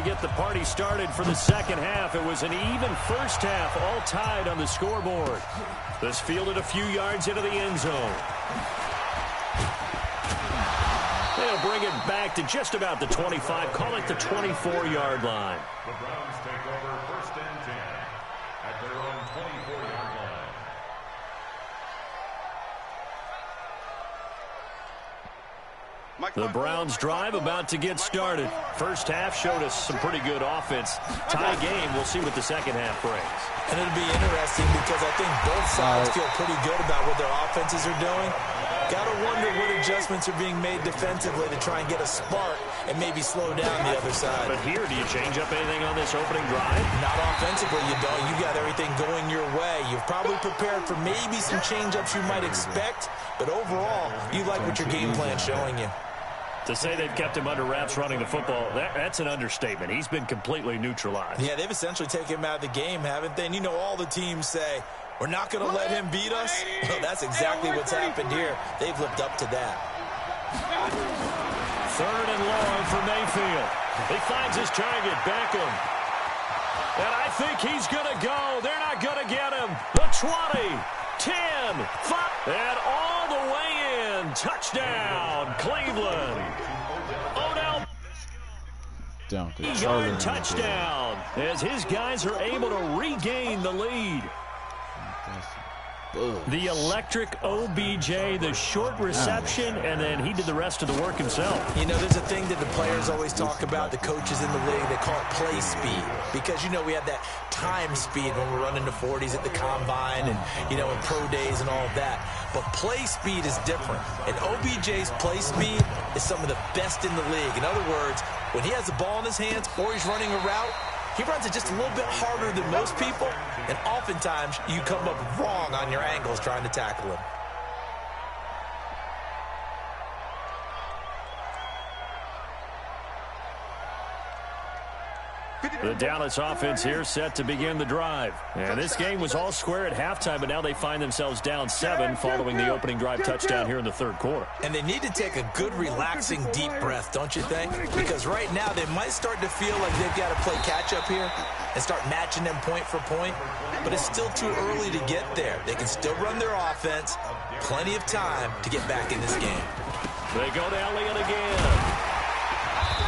get the party started for the second half. It was an even first half, all tied on the scoreboard. This fielded a few yards into the end zone. They'll bring it back to just about the 25, call it the 24-yard line. The Browns take over 1st and 10 at their own 24-yard line. The Browns drive about to get started. First half showed us some pretty good offense. Tie game, we'll see what the second half brings. And it'll be interesting because I think both sides feel pretty good about what their offenses are doing. Got to wonder what adjustments are being made defensively to try and get a spark and maybe slow down the other side. But here, do you change up anything on this opening drive? Not offensively, you don't. You got everything going your way. You've probably prepared for maybe some change-ups you might expect, but overall, you like what your game plan's showing you. To say they've kept him under wraps running the football, that's an understatement. He's been completely neutralized. Yeah, they've essentially taken him out of the game, haven't they? And you know all the teams say, we're not going to let him beat us. Well, that's exactly what's happened here. They've lived up to that. 3rd and long for Mayfield. He finds his target, Beckham. And I think he's going to go. They're not going to get him. The 20, 10, 5, and all the way in. Touchdown, Cleveland. Odell. Yard touchdown as his guys are able to regain the lead. The electric OBJ, the short reception, and then he did the rest of the work himself. You know, there's a thing that the players always talk about, the coaches in the league, they call it play speed. Because, you know, we have that time speed when we're running the 40s at the combine and, you know, in pro days and all of that. But play speed is different. And OBJ's play speed is some of the best in the league. In other words, when he has the ball in his hands or he's running a route, he runs it just a little bit harder than most people, and oftentimes you come up wrong on your angles trying to tackle him. The Dallas offense here set to begin the drive. And this game was all square at halftime, but now they find themselves down 7 following the opening drive touchdown here in the 3rd quarter. And they need to take a good, relaxing, deep breath, don't you think? Because right now they might start to feel like they've got to play catch-up here and start matching them point for point. But it's still too early to get there. They can still run their offense. Plenty of time to get back in this game. They go to Elliott again.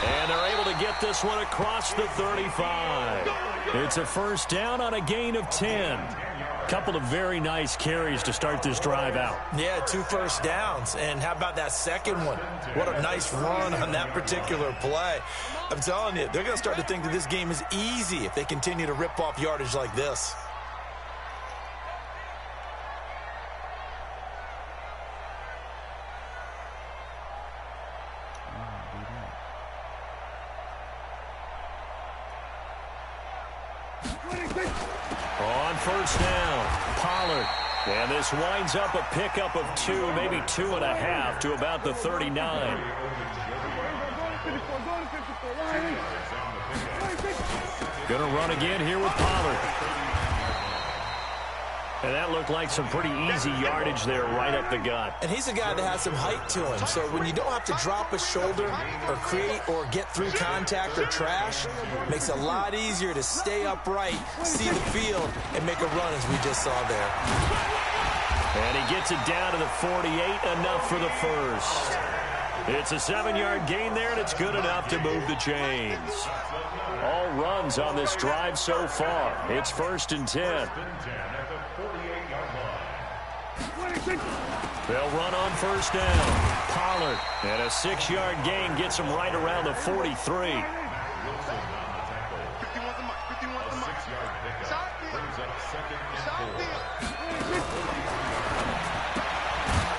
And they're able to get this one across the 35. It's a first down on a gain of 10. Couple of very nice carries to start this drive out. Yeah, 2 first downs. And how about that second one? What a nice run on that particular play. I'm telling you, they're going to start to think that this game is easy if they continue to rip off yardage like this. On first down, Pollard. And this winds up a pickup of 2, maybe 2.5 to about the 39. Going to run again here with Pollard. And that looked like some pretty easy yardage there right up the gut. And he's a guy that has some height to him. So when you don't have to drop a shoulder or create or get through contact or trash, makes it a lot easier to stay upright, see the field, and make a run as we just saw there. And he gets it down to the 48, enough for the first. It's a 7-yard gain there, and it's good enough to move the chains. All runs on this drive so far. It's 1st and 10. They'll run on first down. Pollard, and a 6-yard gain gets him right around the 43.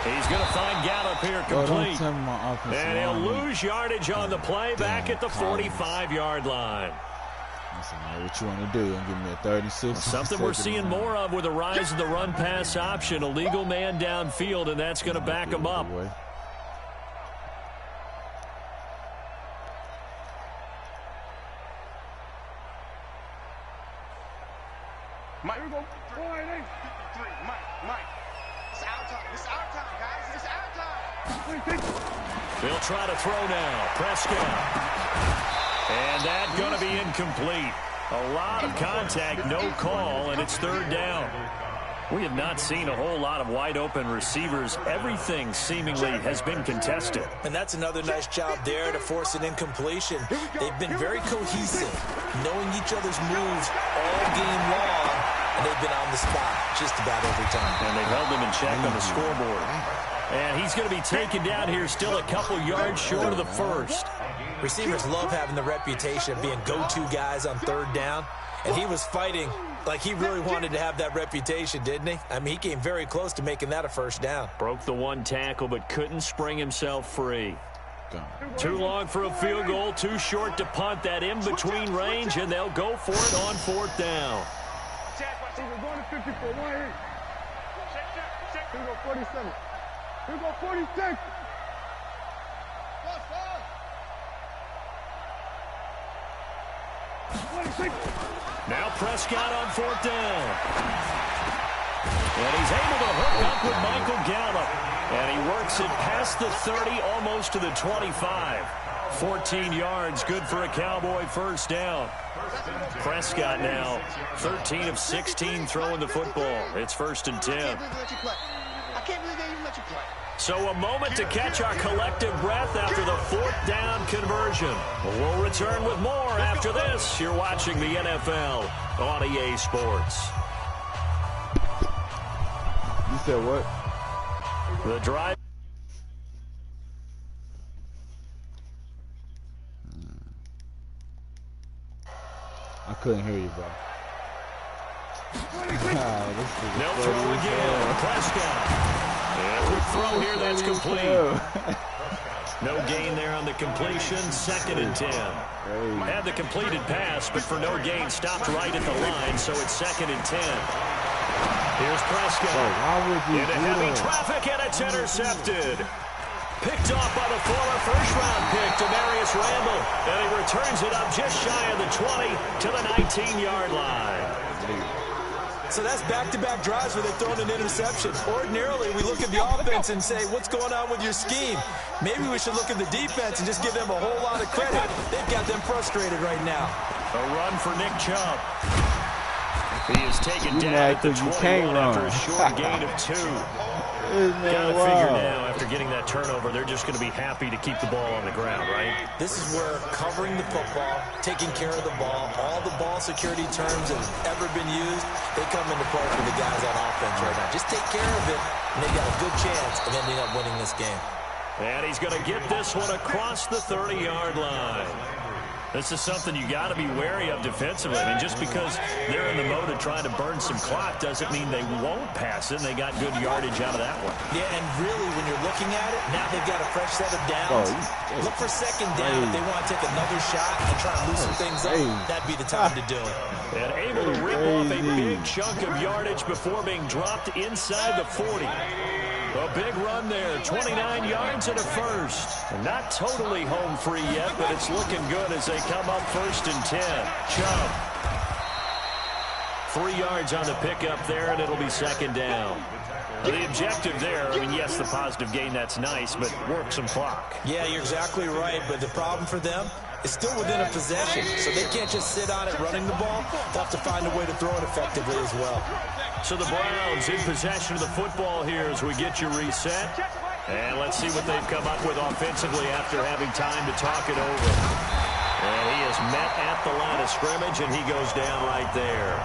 He's going to find Gallup here complete. And he'll lose yardage on the play back at the 45-yard line. What you want to do and give me a 36? Something we're seeing more of with a rise in the run-pass option. A legal man downfield, and that's going to back him up. Mike, here we go. 4-8-3. Mike. It's our time. It's our time, guys. It's our time. They'll try to throw now. Prescott. And that's going to be incomplete. A lot of contact, no call, and it's third down. We have not seen a whole lot of wide-open receivers. Everything seemingly has been contested. And that's another nice job there to force an incompletion. They've been very cohesive, knowing each other's moves all game long, and they've been on the spot just about every time. And they've held them in check on the scoreboard. And he's going to be taken down here still a couple yards short of the first. Receivers love having the reputation of being go-to guys on third down, and he was fighting like he really wanted to have that reputation, didn't he? I mean, he came very close to making that a first down. Broke the one tackle, but couldn't spring himself free. Too long for a field goal, too short to punt. That in-between range, and they'll go for it on fourth down. We're going to 54. One here. Here we go, 47. Here we go, 46. Now Prescott on fourth down. And he's able to hook up with Michael Gallup. And he works it past the 30, almost to the 25. 14 yards, good for a Cowboy first down. Prescott now 13 of 16 throwing the football. It's first and 10. I can't believe they even let you play. So a moment to catch our collective breath after the fourth down conversion. We'll return with more after this. You're watching the NFL on EA Sports. You said what? The drive. I couldn't hear you, bro. They'll throw again. Prescott. And quick throw here, that's complete. No gain there on the completion. Second and 10. Had the completed pass, but for no gain, stopped right at the line, so it's second and 10. Here's Prescott. Into heavy traffic, and it's intercepted. Picked off by the former first-round pick, Demarius Randall. And he returns it up just shy of the 20 to the 19-yard line. So that's back-to-back drives where they've thrown an interception. Ordinarily, we look at the offense and say, what's going on with your scheme? Maybe we should look at the defense and just give them a whole lot of credit. They've got them frustrated right now. A run for Nick Chubb. He is taken down at the 21 after a short gain of 2. Got to figure now, after getting that turnover, they're just going to be happy to keep the ball on the ground, right? This is where covering the football, taking care of the ball, all the ball security terms that have ever been used, they come into play for the guys on offense right now. Just take care of it, and they got a good chance of ending up winning this game. And he's going to get this one across the 30-yard line. This is something you got to be wary of defensively. I mean, just because they're in the mode of trying to burn some clock doesn't mean they won't pass it. And they got good yardage out of that one. Yeah, and really, when you're looking at it, now they've got a fresh set of downs. Look for second down if they want to take another shot and try to loosen things up. That'd be the time to do it. And able to rip off a big chunk of yardage before being dropped inside the 40. A big run there, 29 yards and a first. Not totally home free yet, but it's looking good as they come up first and 10. Chubb. 3 yards on the pickup there, and it'll be second down. The objective there, I mean, yes, the positive gain, that's nice, but work some clock. Yeah, you're exactly right, but the problem for them is still within a possession, so they can't just sit on it running the ball. They'll have to find a way to throw it effectively as well. So the Browns in possession of the football here as we get you reset. And let's see what they've come up with offensively after having time to talk it over. And he is met at the line of scrimmage, and he goes down right there.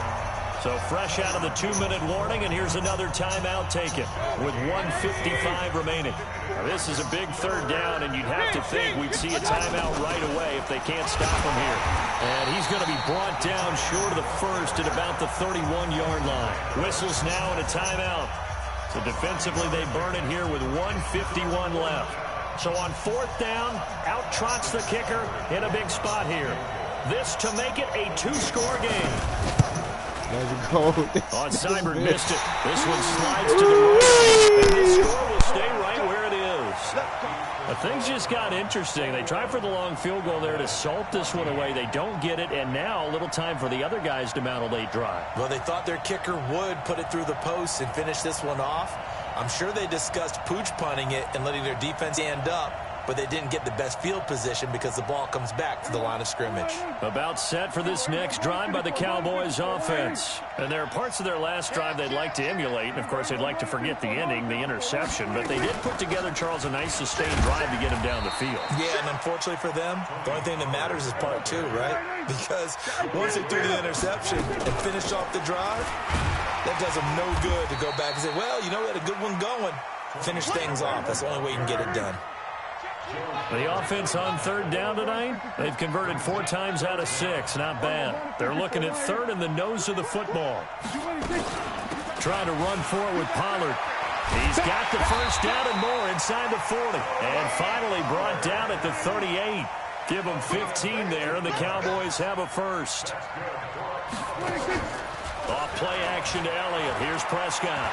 So fresh out of the 2-minute warning, and here's another timeout taken with 1:55 remaining. Now, this is a big third down, and you'd have to think we'd see a timeout right away if they can't stop him here. And he's going to be brought down short of the first at about the 31-yard line. Whistles now and a timeout. So defensively, they burn it here with 1:51 left. So on fourth down, out trots the kicker in a big spot here. This to make it a 2-score game. On Seibert missed it. This one slides to the right, and this score will stay right where it is. But things just got interesting. They try for the long field goal there to salt this one away. They don't get it, and now a little time for the other guys to mount a late drive. Well, they thought their kicker would put it through the post and finish this one off. I'm sure they discussed pooch punting it and letting their defense stand up. but they didn't get the best field position because the ball comes back to the line of scrimmage. About set for this next drive by the Cowboys offense. And there are parts of their last drive they'd like to emulate. And, of course, they'd like to forget the ending, the interception. But they did put together, Charles, a nice sustained drive to get him down the field. Yeah, and unfortunately for them, the only thing that matters is part two, right? Because once they threw the interception and finished off the drive, that does them no good to go back and say, well, you know, we had a good one going. Finish things off. That's the only way you can get it done. The offense on third down tonight, they've converted 4 times out of 6. Not bad. They're looking at third in the nose of the football. Trying to run forward with Pollard. He's got the first down and more inside the 40. And finally brought down at the 38. Give them 15 there, and the Cowboys have a first. Off play action to Elliott. Here's Prescott.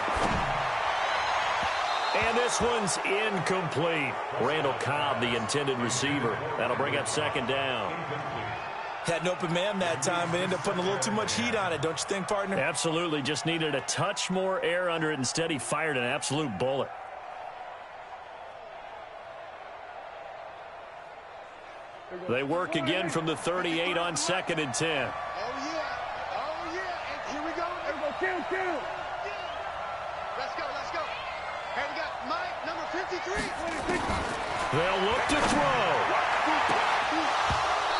And this one's incomplete. Randall Cobb, the intended receiver. That'll bring up second down. Had an open man that time, but ended up putting a little too much heat on it, don't you think, partner? Absolutely. Just needed a touch more air under it. Instead, he fired an absolute bullet. They work again from the 38 on 2nd and 10. Oh, yeah. Oh, yeah. And here we go. Kill. Let's go. Hey, we got Mike, number 53. They'll look to throw.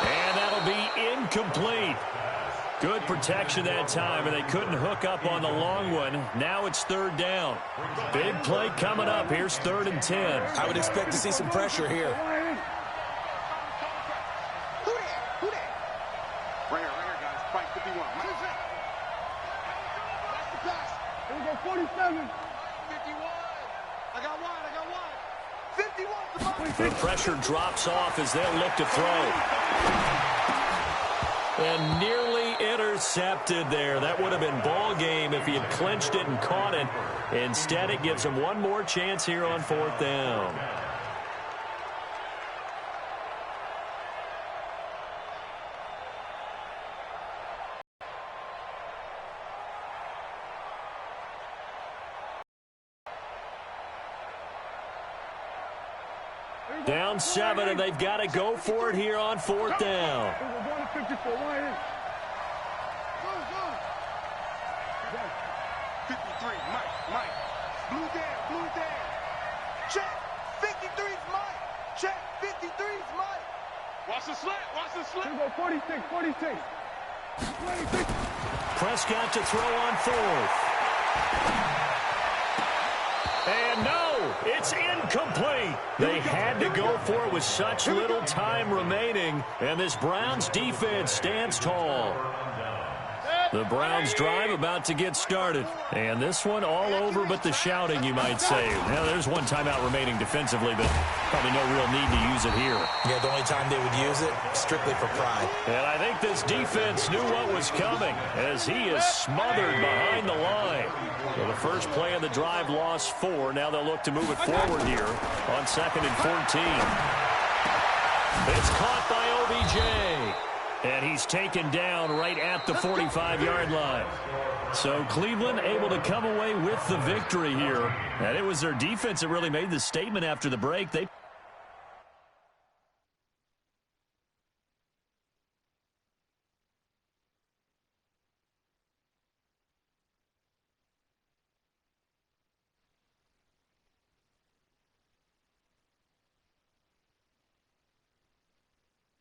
And that'll be incomplete. Good protection that time, and they couldn't hook up on the long one. Now it's third down. Big play coming up. Here's 3rd and 10. I would expect to see some pressure here. Who there? Right here, guys. Fight 51. That's the pass. Here we go, 47. 51. I got one. 51. The pressure drops off as they'll look to throw. And nearly intercepted there. That would have been ball game if he had clinched it and caught it. Instead, it gives him one more chance here on 4th down. Down 7, and they've got to go for it here on 4th down. 53, Mike. Blue down. Check. 53's Mike. Check. 53's Mike. Watch the slant. Here we go, 46. Prescott to throw on 4th. And no, it's incomplete. They had to go for it with such little time remaining, and this Browns defense stands tall. The Browns drive about to get started, and this one all over but the shouting, you might say. Now, there's one timeout remaining defensively, but probably no real need to use it here. Yeah, the only time they would use it, strictly for pride. And I think this defense knew what was coming as he is smothered behind the line. So the first play of the drive lost 4. Now they'll look to move it forward here on 2nd and 14. It's caught by OBJ. And he's taken down right at the 45-yard line. So Cleveland able to come away with the victory here. And it was their defense that really made the statement after the break. They